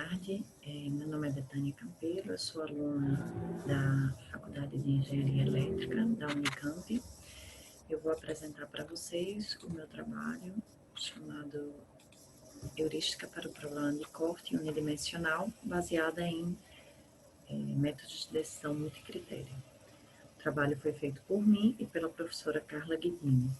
tarde. Meu nome é Betânia Campelo, eu sou aluna da Faculdade de Engenharia Elétrica da Unicamp. Eu vou apresentar para vocês o meu trabalho chamado Heurística para o Problema de Corte Unidimensional, baseada em métodos de decisão multicritério. O trabalho foi feito por mim e pela professora Carla Guidini.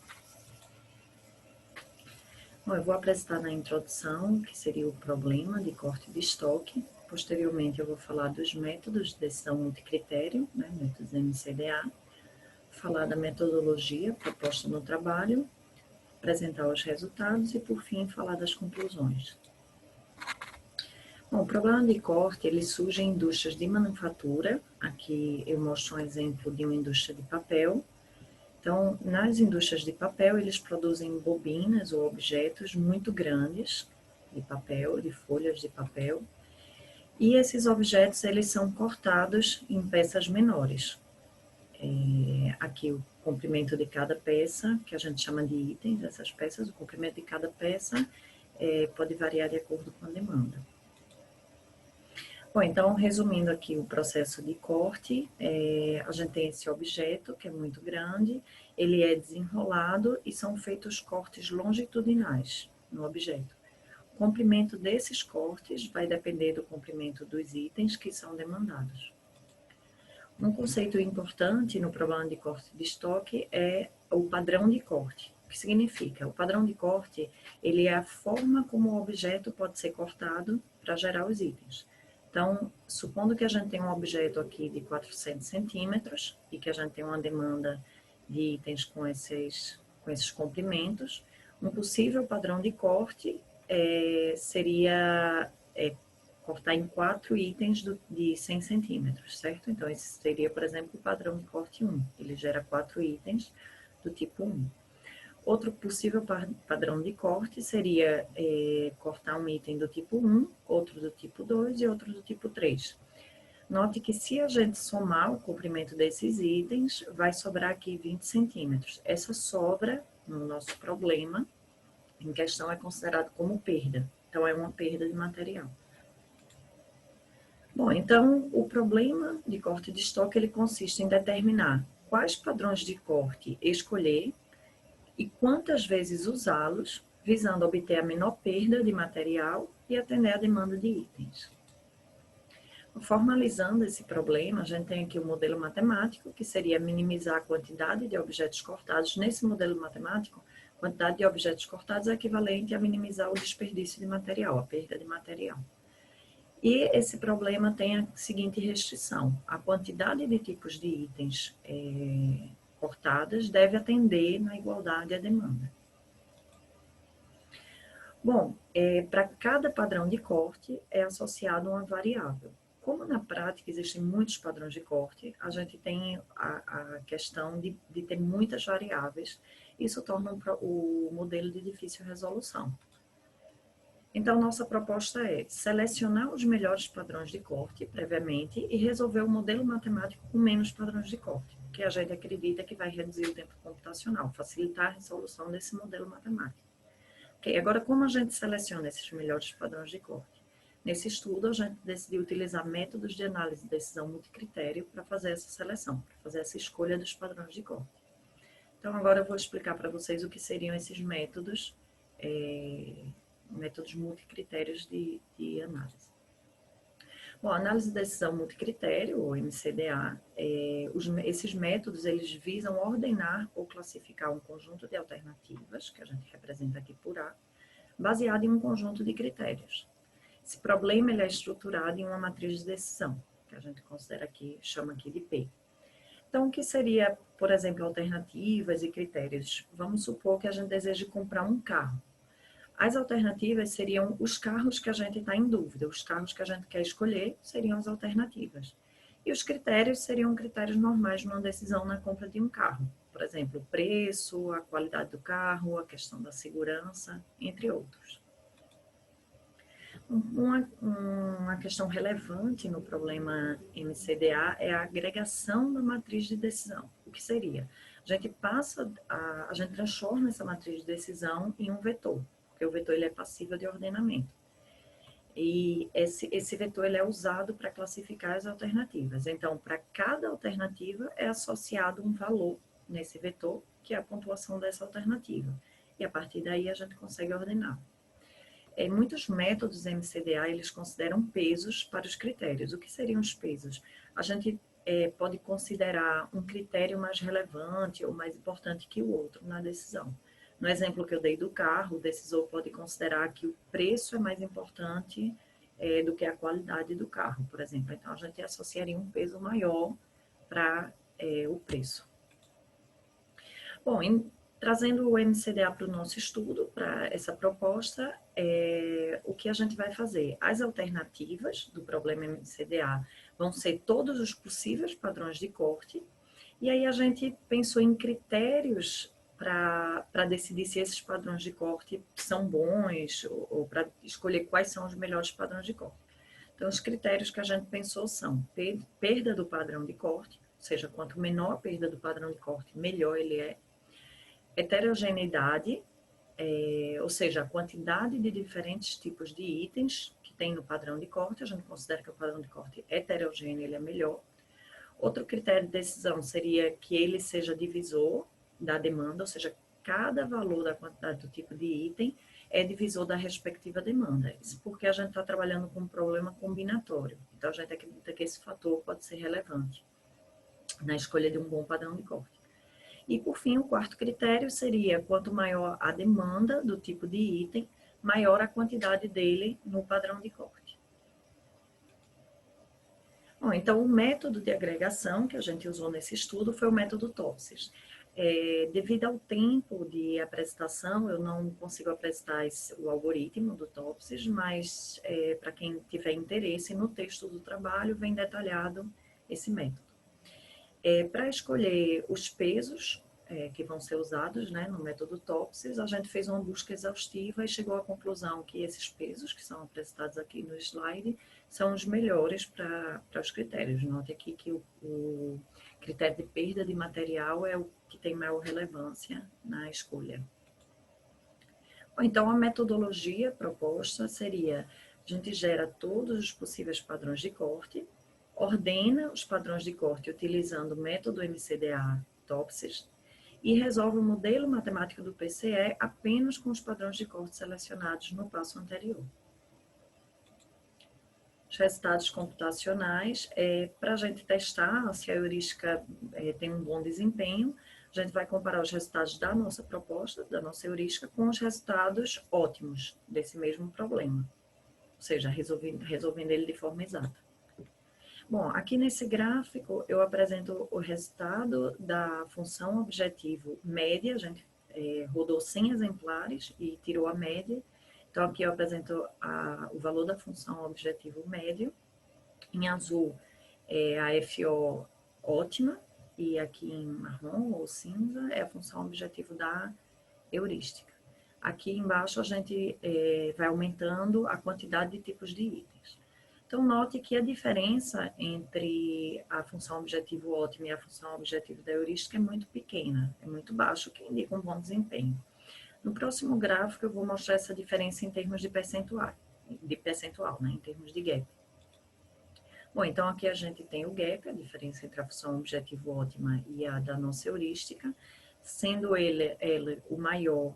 Bom, eu vou apresentar na introdução, que seria o problema de corte de estoque. Posteriormente, eu vou falar dos métodos de decisão multicritério, métodos MCDA, falar da metodologia proposta no trabalho, apresentar os resultados e, por fim, falar das conclusões. Bom, o problema de corte, ele surge em indústrias de manufatura. Aqui eu mostro um exemplo de uma indústria de papel. Então, nas indústrias de papel, eles produzem bobinas ou objetos muito grandes de papel, de folhas de papel, e esses objetos, eles são cortados em peças menores. Aqui o comprimento de cada peça, que a gente chama de itens, essas peças, o comprimento de cada peça pode variar de acordo com a demanda. Bom, então, resumindo aqui o processo de corte, a gente tem esse objeto, que é muito grande, ele é desenrolado e são feitos cortes longitudinais no objeto. O comprimento desses cortes vai depender do comprimento dos itens que são demandados. Um conceito importante no problema de corte de estoque é o padrão de corte. O que significa? O padrão de corte, ele é a forma como o objeto pode ser cortado para gerar os itens. Então, supondo que a gente tem um objeto aqui de 400 centímetros e que a gente tem uma demanda de itens com esses comprimentos, um possível padrão de corte seria cortar em 4 itens de 100 centímetros, certo? Então, esse seria, por exemplo, o padrão de corte 1. Ele gera 4 itens do tipo 1. Outro possível padrão de corte seria cortar um item do tipo 1, outro do tipo 2 e outro do tipo 3. Note que se a gente somar o comprimento desses itens, vai sobrar aqui 20 centímetros. Essa sobra, no nosso problema, em questão, é considerado como perda. Então, é uma perda de material. Bom, então, o problema de corte de estoque, ele consiste em determinar quais padrões de corte escolher e quantas vezes usá-los, visando obter a menor perda de material e atender a demanda de itens. Formalizando esse problema, a gente tem aqui o modelo matemático, que seria minimizar a quantidade de objetos cortados. Nesse modelo matemático, a quantidade de objetos cortados é equivalente a minimizar o desperdício de material, a perda de material. E esse problema tem a seguinte restrição: a quantidade de tipos de itens cortadas deve atender na igualdade à demanda. Bom, para cada padrão de corte é associado uma variável. Como na prática existem muitos padrões de corte, a gente tem a questão de ter muitas variáveis. Isso torna o modelo de difícil resolução. Então, nossa proposta é selecionar os melhores padrões de corte previamente e resolver o modelo matemático com menos padrões de corte, que a gente acredita que vai reduzir o tempo computacional, facilitar a resolução desse modelo matemático. Ok, agora como a gente seleciona esses melhores padrões de corte? Nesse estudo, a gente decidiu utilizar métodos de análise de decisão multicritério para fazer essa seleção, para fazer essa escolha dos padrões de corte. Então, agora eu vou explicar para vocês o que seriam esses métodos, métodos multicritérios de análise. Bom, a análise de decisão multicritério, ou MCDA, esses métodos, eles visam ordenar ou classificar um conjunto de alternativas, que a gente representa aqui por A, baseado em um conjunto de critérios. Esse problema, ele é estruturado em uma matriz de decisão, que a gente considera aqui, chama aqui de P. Então, o que seria, por exemplo, alternativas e critérios? Vamos supor que a gente deseja comprar um carro. As alternativas seriam os carros que a gente está em dúvida, os carros que a gente quer escolher seriam as alternativas. E os critérios seriam critérios normais numa decisão na compra de um carro. Por exemplo, o preço, a qualidade do carro, a questão da segurança, entre outros. Uma questão relevante no problema MCDA é a agregação da matriz de decisão. O que seria? A gente transforma essa matriz de decisão em um vetor, porque o vetor ele é passível de ordenamento. E esse vetor ele é usado para classificar as alternativas. Então, para cada alternativa é associado um valor nesse vetor, que é a pontuação dessa alternativa. E a partir daí a gente consegue ordenar. Muitos métodos MCDA, eles consideram pesos para os critérios. O que seriam os pesos? A gente pode considerar um critério mais relevante ou mais importante que o outro na decisão. No exemplo que eu dei do carro, o decisor pode considerar que o preço é mais importante do que a qualidade do carro, por exemplo. Então, a gente associaria um peso maior para o preço. Bom, trazendo o MCDA para o nosso estudo, para essa proposta, o que a gente vai fazer? As alternativas do problema MCDA vão ser todos os possíveis padrões de corte, e aí a gente pensou em critérios para decidir se esses padrões de corte são bons ou para escolher quais são os melhores padrões de corte. Então, os critérios que a gente pensou são perda do padrão de corte, ou seja, quanto menor a perda do padrão de corte, melhor ele é. Heterogeneidade, ou seja, a quantidade de diferentes tipos de itens que tem no padrão de corte, a gente considera que o padrão de corte heterogêneo ele é melhor. Outro critério de decisão seria que ele seja divisor da demanda, ou seja, cada valor da quantidade do tipo de item é divisor da respectiva demanda. Isso porque a gente está trabalhando com um problema combinatório. Então, a gente acredita que esse fator pode ser relevante na escolha de um bom padrão de corte. E, por fim, o quarto critério seria quanto maior a demanda do tipo de item, maior a quantidade dele no padrão de corte. Bom, então, o método de agregação que a gente usou nesse estudo foi o método TOPSIS. Devido ao tempo de apresentação, eu não consigo apresentar o algoritmo do TOPSIS, mas para quem tiver interesse, no texto do trabalho vem detalhado esse método. Para escolher os pesos que vão ser usados, né, no método TOPSIS, a gente fez uma busca exaustiva e chegou à conclusão que esses pesos, que são apresentados aqui no slide, são os melhores para os critérios. Note aqui que o critério de perda de material é o que tem maior relevância na escolha. Bom, então, a metodologia proposta seria: a gente gera todos os possíveis padrões de corte, ordena os padrões de corte utilizando o método MCDA TOPSIS e resolve o modelo matemático do PCE apenas com os padrões de corte selecionados no passo anterior. Os resultados computacionais, para a gente testar se a heurística tem um bom desempenho, a gente vai comparar os resultados da nossa proposta, da nossa heurística, com os resultados ótimos desse mesmo problema, ou seja, resolvendo ele de forma exata. Bom, aqui nesse gráfico eu apresento o resultado da função objetivo média. A gente rodou 100 exemplares e tirou a média. Então, aqui eu apresento o valor da função objetivo médio. Em azul é a FO ótima, e aqui em marrom ou cinza é a função objetivo da heurística. Aqui embaixo a gente vai aumentando a quantidade de tipos de itens. Então, note que a diferença entre a função objetivo ótimo e a função objetivo da heurística é muito pequena, é muito baixo, que indica um bom desempenho. No próximo gráfico, eu vou mostrar essa diferença em termos de percentual, né, em termos de gap. Bom, então aqui a gente tem o gap, a diferença entre a função objetivo ótima e a da nossa heurística, sendo ele o maior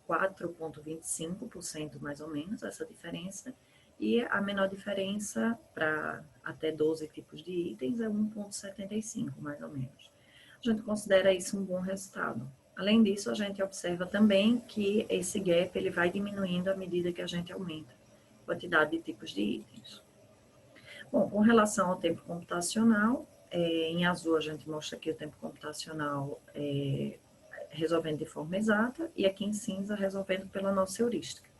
4,25% mais ou menos, essa diferença, e a menor diferença para até 12 tipos de itens é 1,75, mais ou menos. A gente considera isso um bom resultado. Além disso, a gente observa também que esse gap ele vai diminuindo à medida que a gente aumenta a quantidade de tipos de itens. Bom, com relação ao tempo computacional, em azul a gente mostra aqui o tempo computacional resolvendo de forma exata, e aqui em cinza resolvendo pela nossa heurística.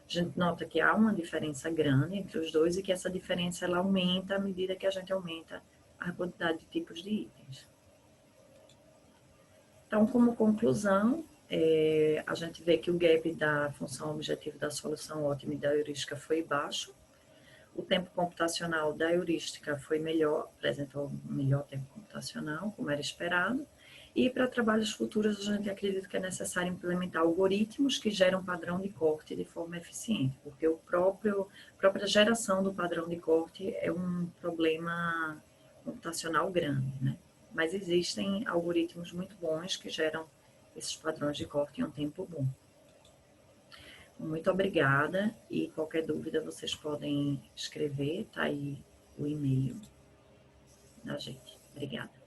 A gente nota que há uma diferença grande entre os dois e que essa diferença ela aumenta à medida que a gente aumenta a quantidade de tipos de itens. Então, como conclusão, a gente vê que o gap da função objetivo da solução ótima e da heurística foi baixo. O tempo computacional da heurística foi melhor, apresentou um melhor tempo computacional, como era esperado. E para trabalhos futuros, a gente acredita que é necessário implementar algoritmos que geram padrão de corte de forma eficiente, porque o próprio própria geração do padrão de corte é um problema computacional grande, né? Mas existem algoritmos muito bons que geram esses padrões de corte em um tempo bom. Muito obrigada, e qualquer dúvida vocês podem escrever, tá aí o e-mail da gente. Obrigada.